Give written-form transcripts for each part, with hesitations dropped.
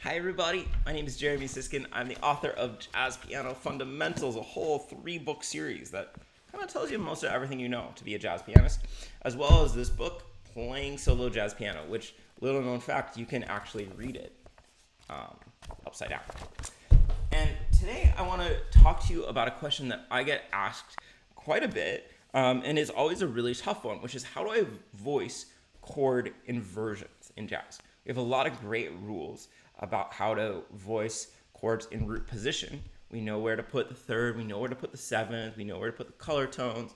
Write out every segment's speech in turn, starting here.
Hi everybody, my name is Jeremy Siskind. I'm the author of Jazz Piano Fundamentals, a whole 3-book series that kind of tells you most of everything you know to be a jazz pianist, as well as this book, Playing Solo Jazz Piano, which, little known fact, you can actually read it upside down. And today I want to talk to you about a question that I get asked quite a bit, and is always a really tough one, which is how do I voice chord inversions in jazz? We have a lot of great rules about how to voice chords in root position. We know where to put the third, we know where to put the seventh, we know where to put the color tones.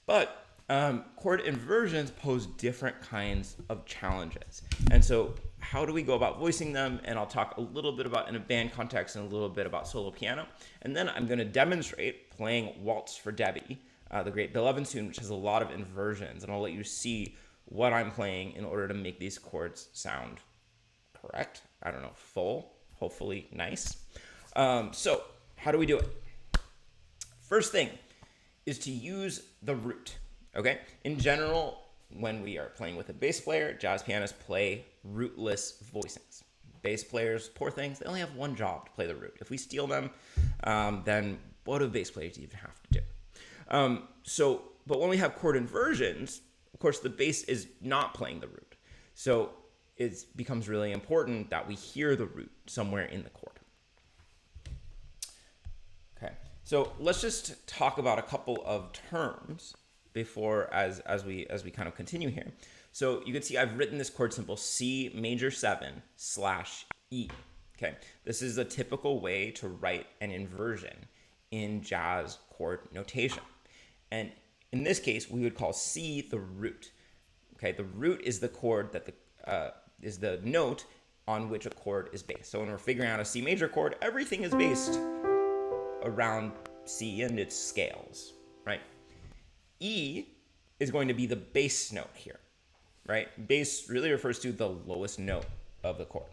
But chord inversions pose different kinds of challenges. And so how do we go about voicing them? And I'll talk a little bit about in a band context and a little bit about solo piano. And then I'm going to demonstrate playing Waltz for Debby, the great Bill Evans tune, which has a lot of inversions. And I'll let you see what I'm playing in order to make these chords sound correct. I don't know, full, hopefully nice. So how do we do it? First thing is to use the root, okay? In general, when we are playing with a bass player, jazz pianists play rootless voicings. Bass players, poor things, they only have one job to play the root. If we steal them, then what do bass players even have to do? But when we have chord inversions, of course, the bass is not playing the root. So it becomes really important that we hear the root somewhere in the chord. Okay, so let's just talk about a couple of terms before as we kind of continue here. So you can see I've written this chord symbol C major 7 / E. Okay, this is a typical way to write an inversion in jazz chord notation. And in this case, we would call C the root. Okay, the root is the chord that is the note on which a chord is based. So when we're figuring out a C major chord, everything is based around C and its scales, right? E is going to be the bass note here, right? Bass really refers to the lowest note of the chord.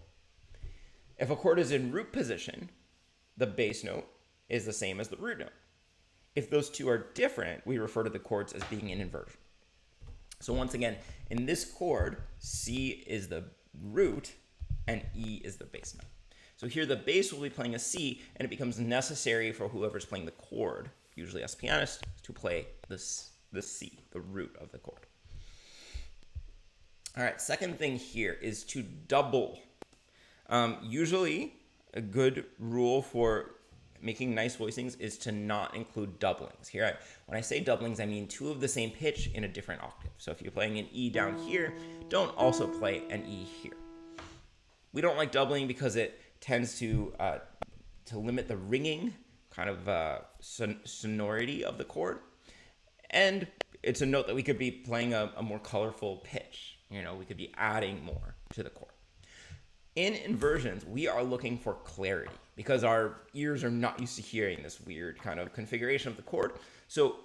If a chord is in root position, the bass note is the same as the root note. If those two are different, we refer to the chords as being an inversion. So once again, in this chord, C is the root and E is the bass note. So here the bass will be playing a C, and it becomes necessary for whoever's playing the chord, usually us pianists, to play the C, the root of the chord. All right, second thing here is to double. Usually a good rule for making nice voicings is to not include doublings. Here, when I say doublings, I mean two of the same pitch in a different octave. So if you're playing an E down here, don't also play an E here. We don't like doubling because it tends to limit the ringing kind of sonority of the chord. And it's a note that we could be playing a more colorful pitch. You know, we could be adding more to the chord. In inversions, we are looking for clarity because our ears are not used to hearing this weird kind of configuration of the chord. So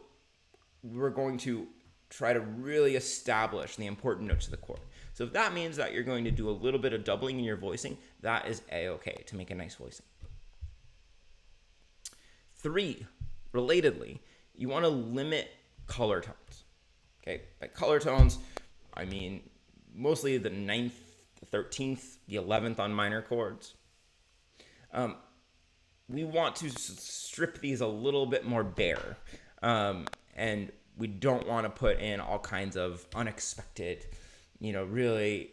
we're going to try to really establish the important notes of the chord. So if that means that you're going to do a little bit of doubling in your voicing, that is a-okay to make a nice voicing. 3, relatedly, you want to limit color tones. Okay, by color tones, I mean mostly the 9th, the 13th, the 11th on minor chords. We want to strip these a little bit more bare, and we don't want to put in all kinds of unexpected, really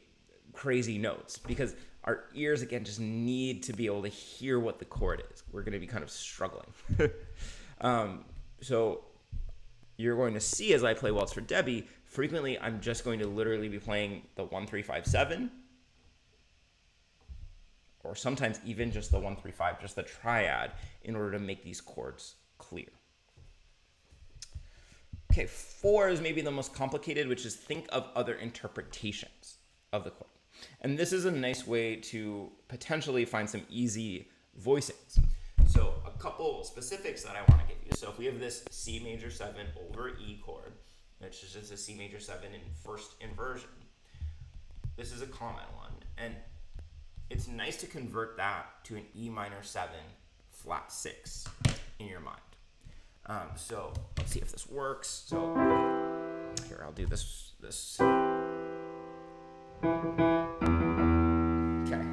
crazy notes because our ears, again, just need to be able to hear what the chord is. We're going to be kind of struggling. So you're going to see as I play Waltz for Debby, frequently I'm just going to literally be playing the 1, 3, 5, 7, or sometimes even just the 1, 3, 5, just the triad, in order to make these chords clear. Okay, 4 is maybe the most complicated, which is think of other interpretations of the chord. And this is a nice way to potentially find some easy voicings. So a couple specifics that I want to give you. So if we have this C major 7 over E chord, which is just a C major 7 in first inversion, this is a common one. And it's nice to convert that to an E minor 7 flat 6 in your mind. So let's see if this works. So here, I'll do this. Okay.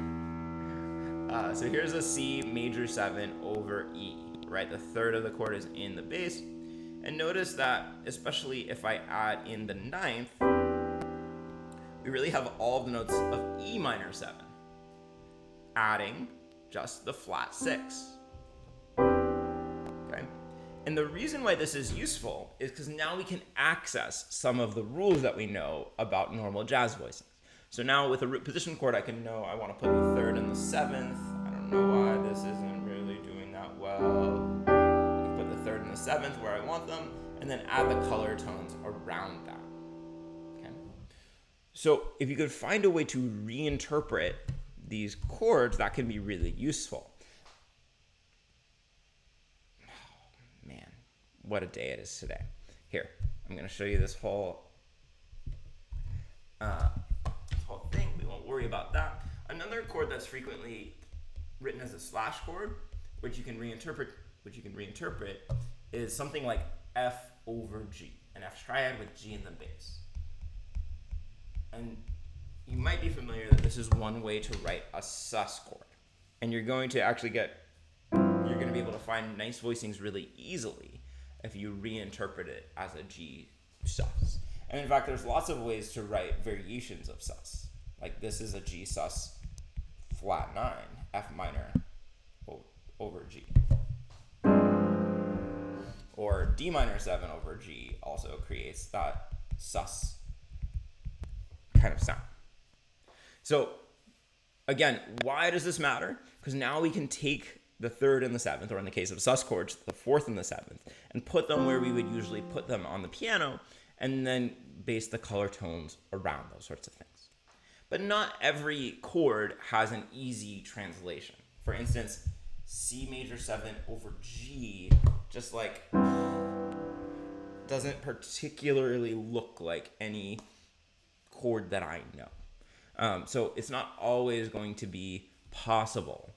So here's a C major 7 over E, right? The third of the chord is in the bass. And notice that, especially if I add in the ninth, we really have all of the notes of E minor 7, adding just the flat 6. Okay? And the reason why this is useful is because now we can access some of the rules that we know about normal jazz voicings. So now with a root position chord, I can know I want to put the third and the seventh. I don't know why this isn't really doing that well. I can put the third and the seventh where I want them, and then add the color tones around that. Okay. So if you could find a way to reinterpret these chords, that can be really useful. Oh, man, what a day it is today. Here, I'm going to show you this whole thing. We won't worry about that. Another chord that's frequently written as a slash chord, which you can reinterpret, is something like F over G, an F triad with G in the bass. And you might be familiar that this is one way to write a sus chord. And you're going to be able to find nice voicings really easily if you reinterpret it as a G sus. And in fact, there's lots of ways to write variations of sus. Like this is a G sus flat 9, F minor over G. Or D minor 7 over G also creates that sus kind of sound. So again, why does this matter? Because now we can take the third and the seventh, or in the case of sus chords, the fourth and the seventh, and put them where we would usually put them on the piano, and then base the color tones around those sorts of things. But not every chord has an easy translation. For instance, C major 7 over G just like doesn't particularly look like any chord that I know. So it's not always going to be possible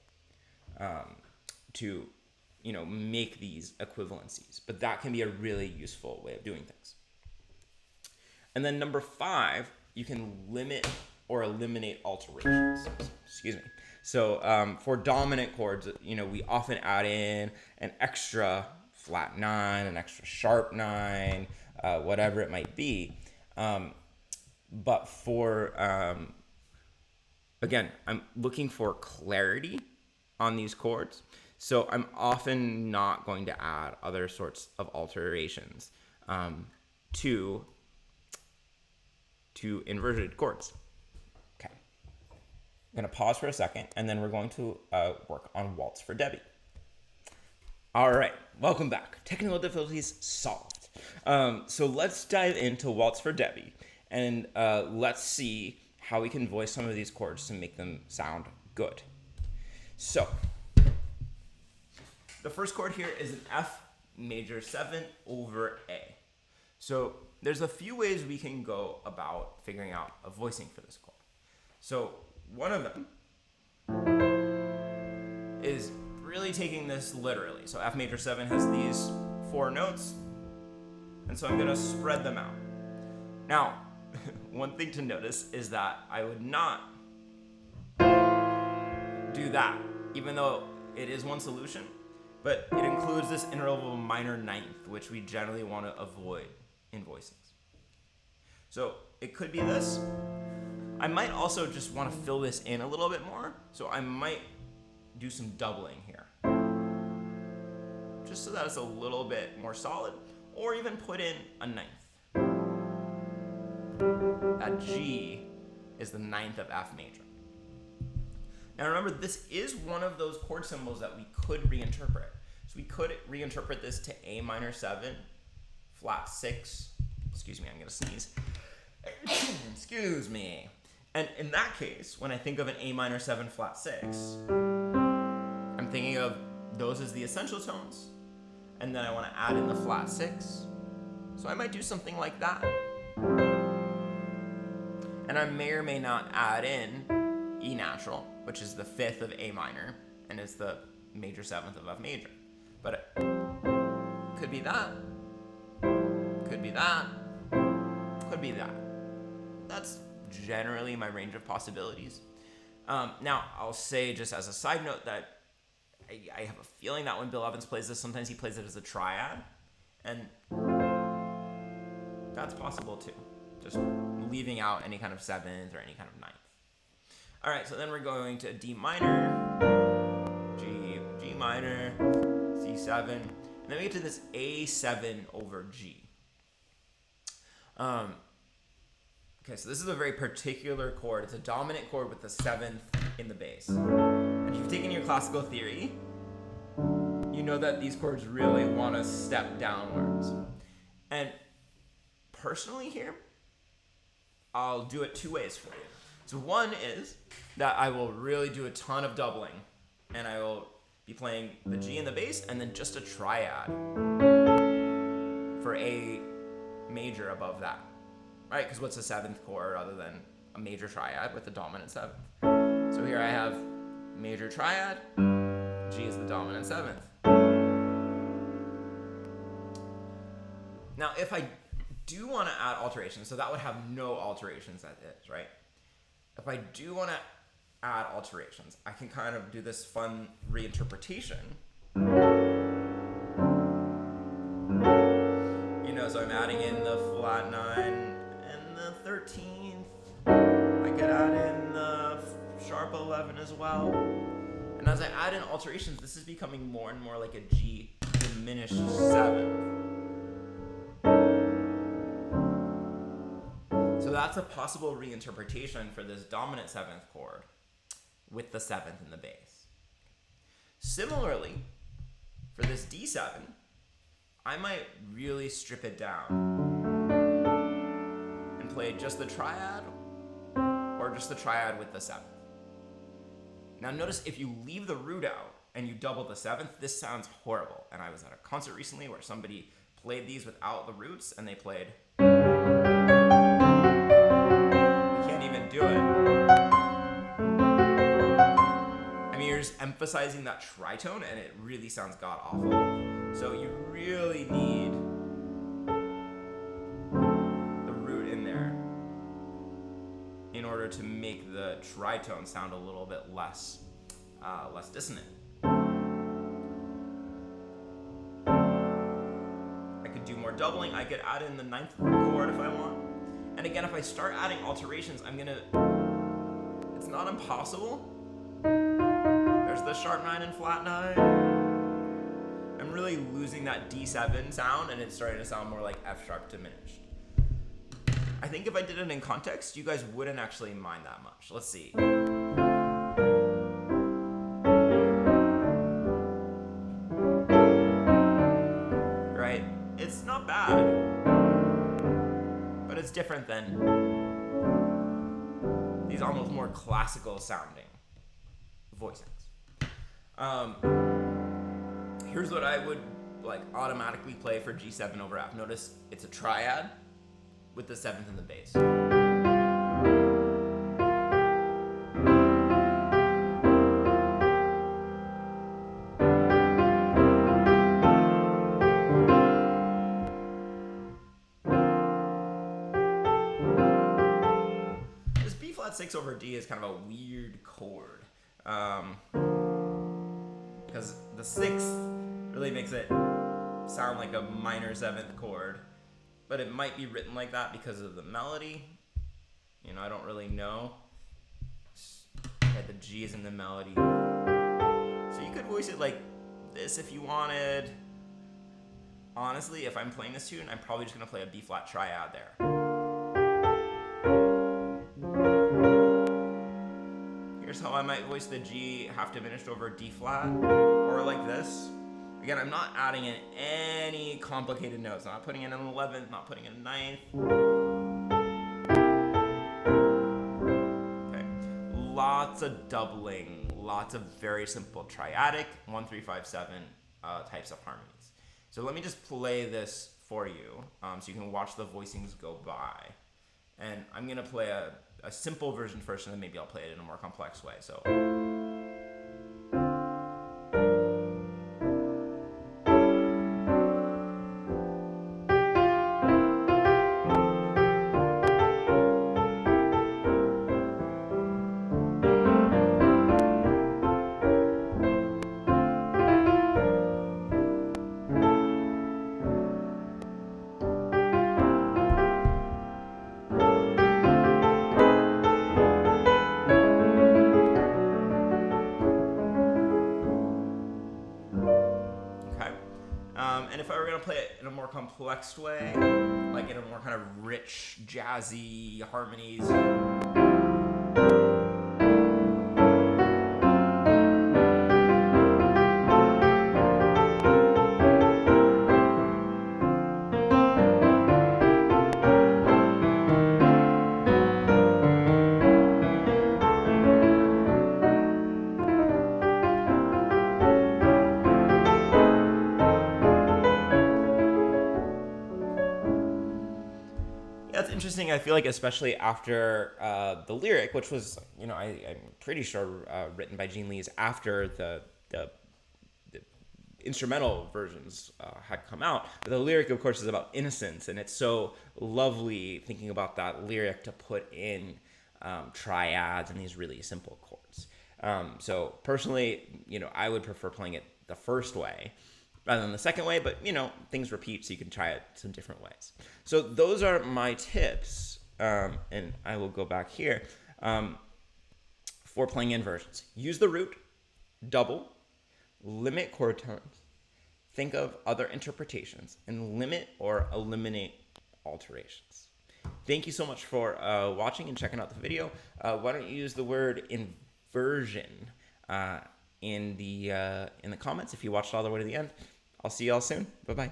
to make these equivalencies, but that can be a really useful way of doing things. And then number 5, you can limit or eliminate alterations. Excuse me. So for dominant chords, we often add in an extra flat 9, an extra sharp 9, whatever it might be. But for, again, I'm looking for clarity on these chords. So I'm often not going to add other sorts of alterations to inverted chords. Okay. I'm going to pause for a second, and then we're going to work on Waltz for Debby. All right, welcome back. Technical difficulties solved. So let's dive into Waltz for Debby, and let's see how we can voice some of these chords to make them sound good. So the first chord here is an F major 7 over A. So there's a few ways we can go about figuring out a voicing for this chord. So one of them is really taking this literally. So F major 7 has these 4 notes, and so I'm going to spread them out. Now, one thing to notice is that I would not do that, even though it is one solution, but it includes this interval of minor ninth, which we generally want to avoid in voicings. So it could be this. I might also just want to fill this in a little bit more, so I might do some doubling here, just so that it's a little bit more solid, or even put in a ninth. That G is the ninth of F major. Now remember, this is one of those chord symbols that we could reinterpret. So we could reinterpret this to A minor 7, flat 6. Excuse me, I'm going to sneeze. Excuse me. And in that case, when I think of an A minor 7, flat 6, I'm thinking of those as the essential tones, and then I want to add in the flat 6. So I might do something like that. And I may or may not add in E natural, which is the 5th of A minor, and it's the major 7th of F major. But it could be that, could be that, could be that. That's generally my range of possibilities. Now, I'll say just as a side note that I have a feeling that when Bill Evans plays this, sometimes he plays it as a triad, and that's possible too. Just leaving out any kind of seventh or any kind of ninth. All right, so then we're going to D minor, G minor, C7, and then we get to this A7 over G. Okay, so this is a very particular chord. It's a dominant chord with the seventh in the bass. And if you've taken your classical theory, you know that these chords really want to step downwards. And personally here, I'll do it two ways for you. So one is that I will really do a ton of doubling, and I will be playing the G in the bass and then just a triad for A major above that, right? Because what's a seventh chord other than a major triad with the dominant seventh? So here I have major triad, G is the dominant seventh. Now, if I do want to add alterations, so that would have no alterations as is, right? If I do want to add alterations, I can kind of do this fun reinterpretation. You know, so I'm adding in the flat 9 and the 13th. I could add in the sharp 11 as well. And as I add in alterations, this is becoming more and more like a G diminished 7th. So that's a possible reinterpretation for this dominant 7th chord with the 7th in the bass. Similarly, for this D7, I might really strip it down and play just the triad or just the triad with the 7th. Now notice if you leave the root out and you double the 7th, this sounds horrible. And I was at a concert recently where somebody played these without the roots and they played... do it. I mean, you're just emphasizing that tritone and it really sounds god awful. So you really need the root in there in order to make the tritone sound a little bit less dissonant. I could do more doubling. I could add in the 9th chord if I want. And again, if I start adding alterations, it's not impossible. There's the sharp 9 and flat 9. I'm really losing that D7 sound, and it's starting to sound more like F sharp diminished. I think if I did it in context, you guys wouldn't actually mind that much. Let's see. Right? It's not bad. But it's different than these almost more classical sounding voicings. Here's what I would like automatically play for G7 over F. Notice it's a triad with the 7th in the bass. This B flat 6 over D is kind of a weird chord. Because the 6th really makes it sound like a minor 7th chord, but it might be written like that because of the melody. You know, I don't really know. Yeah, the G is in the melody. So you could voice it like this if you wanted. Honestly, if I'm playing this tune, I'm probably just gonna play a B flat triad there. Here's how I might voice the G half diminished over D flat, or like this. Again, I'm not adding in any complicated notes. I'm not putting in an 11th, not putting in a 9th. Okay. Lots of doubling, lots of very simple triadic 1, 3, 5, 7 types of harmonies. So let me just play this for you so you can watch the voicings go by. And I'm going to play a simple version first, and then maybe I'll play it in a more complex way. So. if I were gonna play it in a more complex way, like in a more kind of rich, jazzy harmonies. That's interesting. I feel like, especially after the lyric, which was, I'm pretty sure written by Gene Lees after the instrumental versions had come out. But the lyric, of course, is about innocence, and it's so lovely thinking about that lyric to put in triads and these really simple chords. So personally, I would prefer playing it the first way rather than the second way, but things repeat, so you can try it some different ways. So those are my tips, and I will go back here for playing inversions. Use the root, double, limit chord tones, think of other interpretations, and limit or eliminate alterations. Thank you so much for watching and checking out the video. Why don't you use the word inversion in the comments if you watched all the way to the end. I'll see y'all soon. Bye-bye.